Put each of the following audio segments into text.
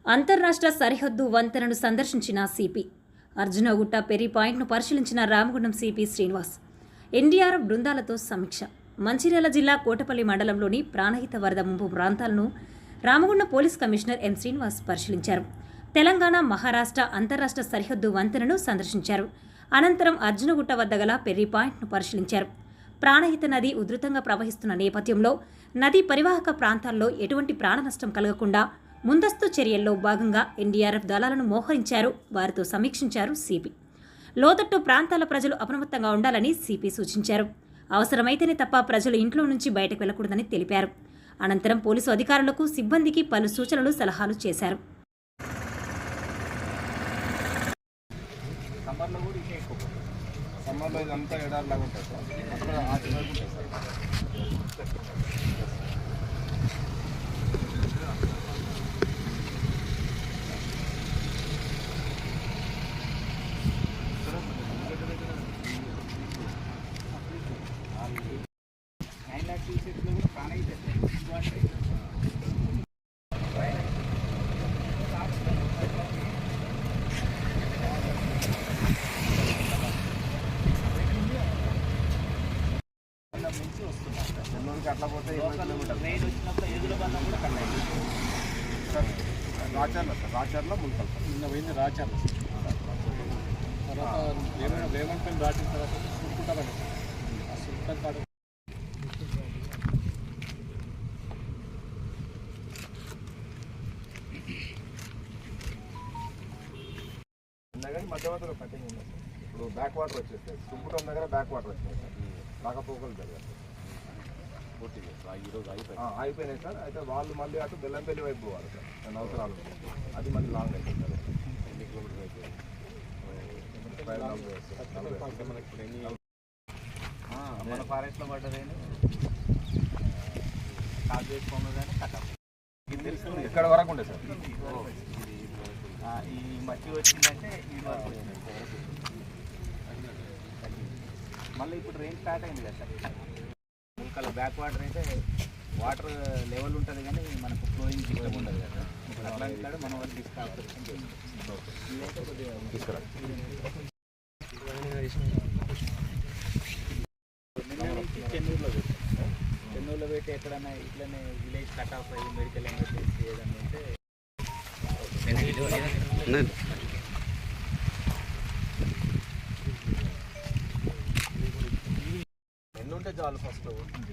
అంతర్రాష్ట్ర సరిహద్దు వంతెనను సందర్శించిన సిపి అర్జునగుట్ట పెరి పాయింట్ను పరిశీలించిన రామగుండం సిపి శ్రీనివాస్ ఎన్డీఆర్ఎఫ్ బృందాలతో సమీక్ష. మంచిర్యాల జిల్లా కోటపల్లి మండలంలోని ప్రాణహిత వరద ముంపు ప్రాంతాలను Ramagundam police commissioner M Srinivas పరిశీలించారు. తెలంగాణ మహారాష్ట్ర అంతర్రాష్ట్ర సరిహద్దు వంతెనను సందర్శించారు. అనంతరం అర్జునగుట్ట వద్ద గల పెర్రీ పాయింట్ను పరిశీలించారు. ప్రాణహిత నది ఉధృతంగా ప్రవహిస్తున్న నేపథ్యంలో నదీ పరివాహక ప్రాంతాల్లో ఎటువంటి ప్రాణ నష్టం కలగకుండా ముందస్తు చర్యల్లో భాగంగా ఎన్డీఆర్ఎఫ్ దళాలను మోహరించారు. వారితో సమీక్షించారు సిపి. లోతట్టు ప్రాంతాల ప్రజలు అప్రమత్తంగా ఉండాలని సిపి సూచించారు. అవసరమైతేనే తప్ప ప్రజలు ఇంట్లో నుంచి బయటకు వెళ్లకూడదని తెలిపారు. అనంతరం పోలీసు అధికారులకు సిబ్బందికి పలు సూచనలు సలహాలు చేశారు. సమ్మర్లో ఇదంతా ఎడారిలాగా ఉంటుంది సార్. అక్కడ ఆ చిన్నగా ఉంటుంది సార్. అట్లా పోతే ట్రైన్ వచ్చినప్పుడు ఎదురు బంధం కూడా కన్నా సార్. రాచర్ల మున్కల్ సార్. నిన్న పోయింది రాచర్ల తర్వాత రేవంత్ దాటిన తర్వాత సుట్టుకుంటారండి సార్. ఆ సుట్టం కాదు కానీ మధ్యవర్తిలో కటింగ్ ఉంది సార్. ఇప్పుడు బ్యాక్ వాటర్ వచ్చేస్తాయి. సుబ్బుటం దగ్గర బ్యాక్ వాటర్ వచ్చినాయి సార్. రాకపోకలు జరిగాయి ఈరోజు అయిపోయినాయి సార్. అయితే వాళ్ళు మళ్ళీ అటు బెల్లంపల్లి వైపు పోవాలి సార్. రెండు అవసరాలు అది మళ్ళీ లాంగ్ అవుతుంది సార్. ఎన్ని కిలోమీటర్స్ అయితే మన ఫారెస్ట్లో పడ్డదేని కాల్ చేసుకోమని కానీ కట్టాలి. ఇక్కడ వరకు ఉండే సార్. ఈ మట్టి వచ్చిందంటే ఈ వరకు వచ్చింది. మళ్ళీ ఇప్పుడు రెయిన్ స్టార్ట్ అయింది కదా సార్. ముల్కల బ్యాక్ వాటర్ అయితే వాటర్ లెవెల్ ఉంటుంది కానీ మనకు ఫ్లోయింగ్ సిస్టమ్ ఉండదు కదా. అట్లాంటి కాడ మన వాళ్ళు చెన్నూరులో పెట్టి ఎక్కడన్నా ఇట్లనే విలేజ్ కట్ ఆఫ్ అయ్యి మెడికల్ ఎమర్జెన్సీ ఏదన్నా ఉంటే ఉంటే చాలు. ఫస్ట్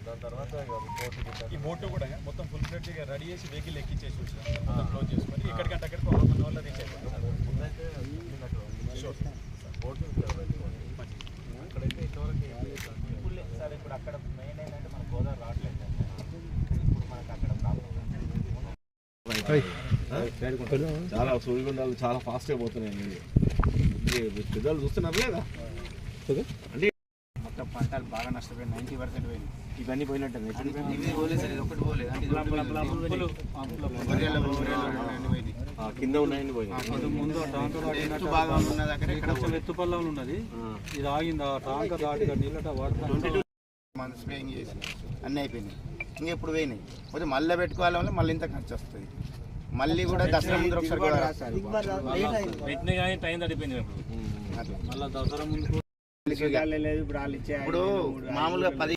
దాని తర్వాత ఈ బోటు కూడా మొత్తం ఫుల్ ఫ్లెడ్జ్గా రెడీ చేసి వెహికల్ ఎక్కించేసి మొత్తం క్లోజ్ చేసుకొని ఎక్కడికంటే అక్కడికి మన వల్ల రీచ్ అయిపోయింది. బోటు అక్కడైతే ఇంతవరకు సార్. ఇప్పుడు అక్కడ మెయిన్ ఏంటంటే మన గోదావరి రావట్లేదు. ఇప్పుడు మనకు అక్కడ చాలా సూర్యగుండాలు చాలా ఫాస్ట్గా పోతున్నాయి. రిజల్ట్ చూస్తున్నారు లేదా అంటే పంటలు బాగా నష్టపోయింది. 90% పోయింది. ఇవన్నీ పోయినట్టు కింద ఉన్నాయని పోయింది. బాగా ఎత్తుపల్లం ఉన్నది. ఇది ఆగింది. ఆ టాంకర్ దాటి నీళ్ళ మన స్ప్రేయింగ్ చేసి అన్నీ అయిపోయినాయి. ఇంకా ఎప్పుడు పోయినాయి పోతే మళ్ళీ పెట్టుకోవాలి. మళ్ళీ ఇంత ఖర్చు వస్తుంది. మళ్ళీ కూడా దసరా ముందు ఒకసారి టైం తడిపోయింది. మళ్ళీ దసరా ముందు ఇప్పుడు మామూలుగా 10